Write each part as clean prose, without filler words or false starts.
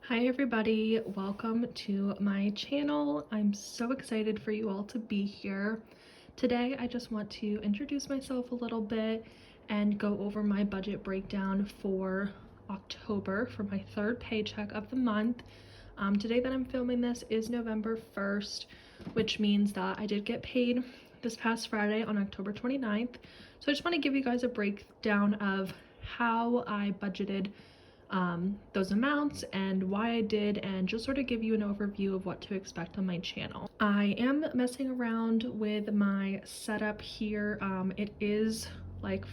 Hi everybody, welcome to my channel. I'm so excited for you all to be here. Today I just want to introduce myself a little bit and go over my budget breakdown for October for my third paycheck of the month. Today that I'm filming this is November 1st, which means that I did get paid this past Friday on October 29th. So I just want to give you guys a breakdown of how I budgeted those amounts and why I did, and just sort of give you an overview of what to expect on my channel. I am messing around with my setup here. It is like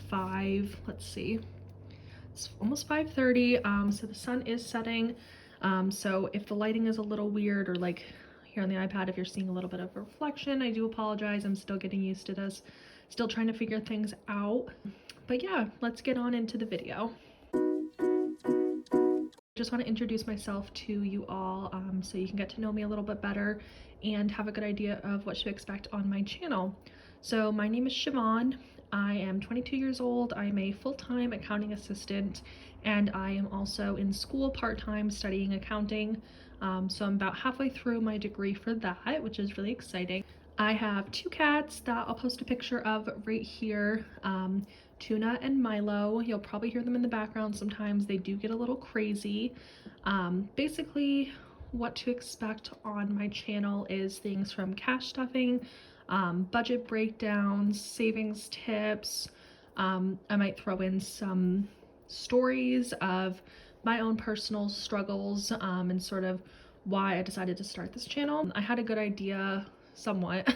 it's almost 5:30, so the sun is setting. So if the lighting is a little weird, or like here on the iPad, if you're seeing a little bit of reflection, I do apologize. I'm still getting used to this, still trying to figure things out. But yeah, let's get on into the video. Just want to introduce myself to you all so you can get to know me a little bit better and have a good idea of what to expect on my channel. So my name is Siobhan. I am 22 years old. I'm a full-time accounting assistant, and I am also in school part-time studying accounting. So I'm about halfway through my degree for that, which is really exciting. I have two cats that I'll post a picture of right here. Tuna and Milo. You'll probably hear them in the background sometimes. They do get a little crazy. Basically, what to expect on my channel is things from cash stuffing, budget breakdowns, savings tips. I might throw in some stories of my own personal struggles and sort of why I decided to start this channel. I had a good idea, somewhat,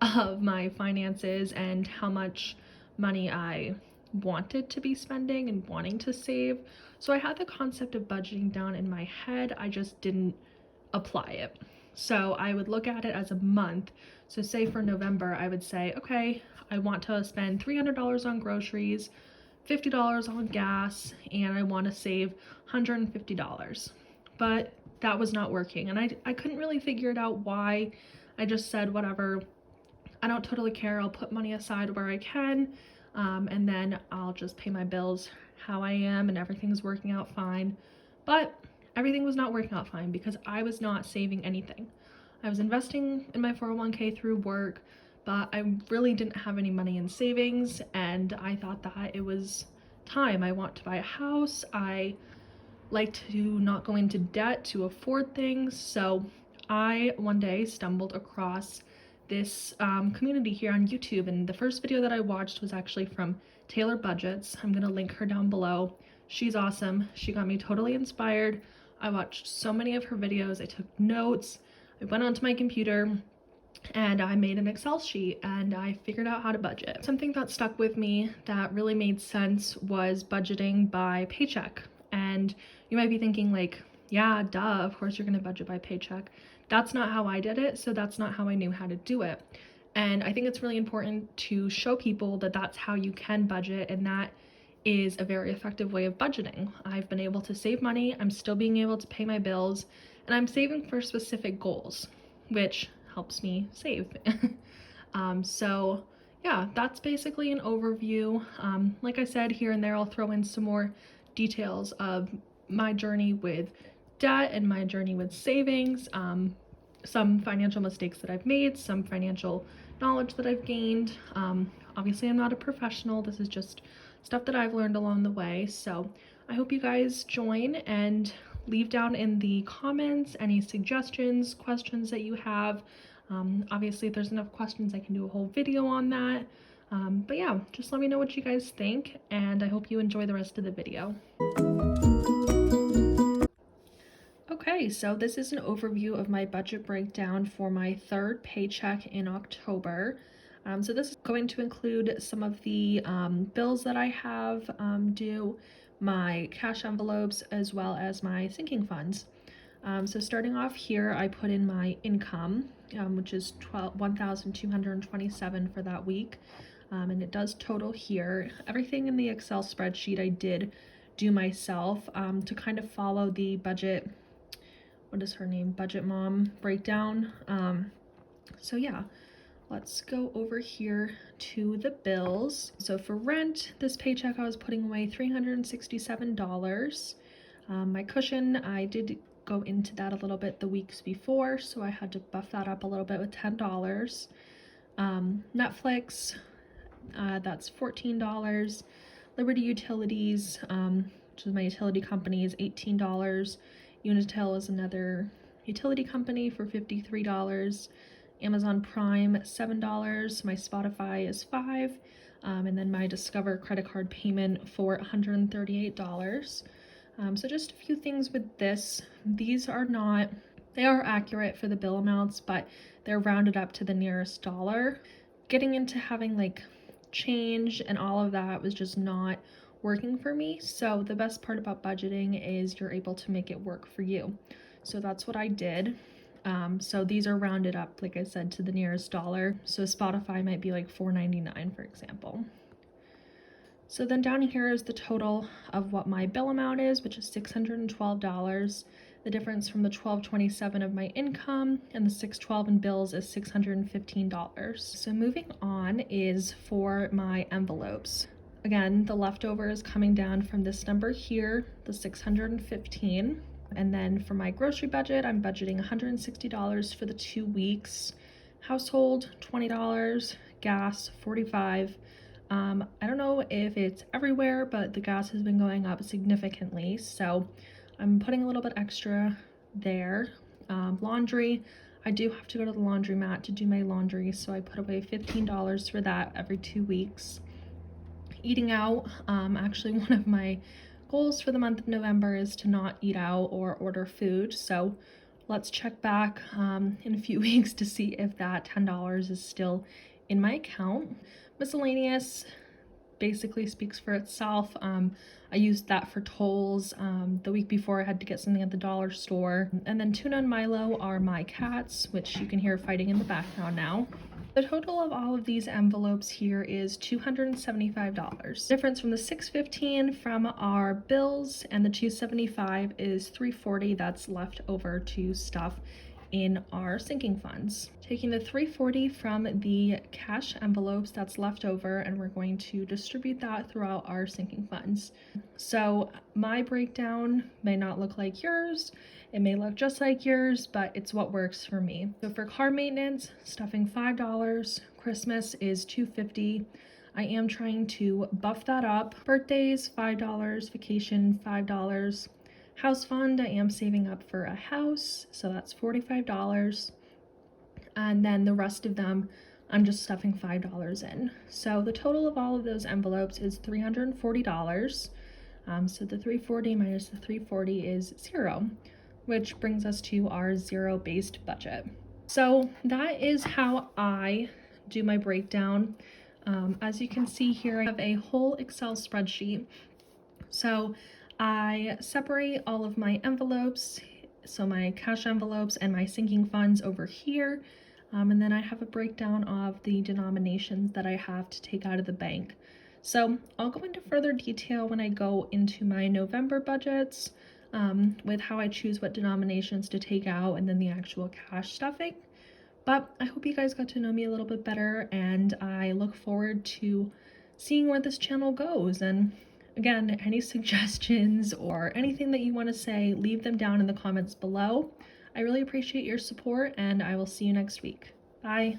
of my finances and how much money I wanted to be spending and wanting to save. So I had the concept of budgeting down in my head. I just didn't apply it. So I would look at it as a month. So say for November, I would say, okay, I want to spend $300 on groceries, $50 on gas, and I want to save $150. But that was not working, and I couldn't really figure it out why. I just said, whatever, I don't totally care. I'll put money aside where I can, and then I'll just pay my bills how I am, and everything's working out fine. But everything was not working out fine because I was not saving anything. I was investing in my 401k through work, but I really didn't have any money in savings, and I thought that it was time. I want to buy a house. I like to not go into debt to afford things. So I one day stumbled across this community here on YouTube, and the first video that I watched was actually from Taylor Budgets. I'm gonna link her down below. She's awesome. She got me totally inspired. I watched so many of her videos. I took notes. I went onto my computer and I made an Excel sheet and I figured out how to budget. Something that stuck with me that really made sense was budgeting by paycheck. And you might be thinking like, yeah, duh, of course you're gonna budget by paycheck. That's not how I did it, so that's not how I knew how to do it. And I think it's really important to show people that that's how you can budget, and that is a very effective way of budgeting. I've been able to save money, I'm still being able to pay my bills, and I'm saving for specific goals, which helps me save. So yeah, that's basically an overview. Like I said, here and there I'll throw in some more details of my journey with debt and my journey with savings, some financial mistakes that I've made, some financial knowledge that I've gained. Obviously I'm not a professional, this is just stuff that I've learned along the way. So I hope you guys join and leave down in the comments any suggestions, questions that you have. Obviously if there's enough questions I can do a whole video on that. But yeah, just let me know what you guys think, and I hope you enjoy the rest of the video. Okay, so this is an overview of my budget breakdown for my third paycheck in October. So this is going to include some of the bills that I have due, my cash envelopes, as well as my sinking funds. So starting off here, I put in my income, which is $1,227 for that week. And it does total here. Everything in the Excel spreadsheet I did do myself to kind of follow the budget, what is her name, Budget Mom breakdown. So yeah, let's go over here to the bills. So for rent, this paycheck I was putting away $367. My cushion, I did go into that a little bit the weeks before, so I had to buff that up a little bit with $10. Netflix, that's $14. Liberty Utilities, which is my utility company, is $18. Unitil is another utility company for $53. Amazon Prime, $7. My Spotify is $5. And then my Discover credit card payment for $138. So just a few things with this. These are not, they are accurate for the bill amounts, but they're rounded up to the nearest dollar. Getting into having like change and all of that was just not working for me. So the best part about budgeting is you're able to make it work for you. So that's what I did. So these are rounded up, like I said, to the nearest dollar. So Spotify might be like $4.99, for example. So then down here is the total of what my bill amount is, which is $612. The difference from the $1,227 of my income and the $612 in bills is $615. So moving on is for my envelopes. Again, the leftover is coming down from this number here, the $615. And then for my grocery budget, I'm budgeting $160 for the 2 weeks. Household, $20. Gas, $45. I don't know if it's everywhere, but the gas has been going up significantly, so I'm putting a little bit extra there. Laundry, I do have to go to the laundromat to do my laundry, so I put away $15 for that every 2 weeks. Eating out, actually one of my goals for the month of November is to not eat out or order food, so let's check back in a few weeks to see if that $10 is still in my account. Miscellaneous basically speaks for itself. I used that for tolls. The week before I had to get something at the dollar store. And then Tuna and Milo are my cats, which you can hear fighting in the background now. The total of all of these envelopes here is $275. Difference from the $615 from our bills and the $275 is $340 that's left over to stuff in our sinking funds. Taking the $340 from the cash envelopes that's left over, and we're going to distribute that throughout our sinking funds. So my breakdown may not look like yours, it may look just like yours, but it's what works for me. So for car maintenance, stuffing $5, Christmas is $250. I am trying to buff that up. Birthdays, $5, vacation, $5. House fund, I am saving up for a house, so that's $45. And then the rest of them, I'm just stuffing $5 in. So the total of all of those envelopes is $340. So the $340 minus the $340 is $0, which brings us to our zero-based budget. So that is how I do my breakdown. As you can see here, I have a whole Excel spreadsheet. So I separate all of my envelopes, so my cash envelopes and my sinking funds over here, and then I have a breakdown of the denominations that I have to take out of the bank. So I'll go into further detail when I go into my November budgets, with how I choose what denominations to take out and then the actual cash stuffing. But I hope you guys got to know me a little bit better, and I look forward to seeing where this channel goes. And again, any suggestions or anything that you want to say, leave them down in the comments below. I really appreciate your support, and I will see you next week. Bye.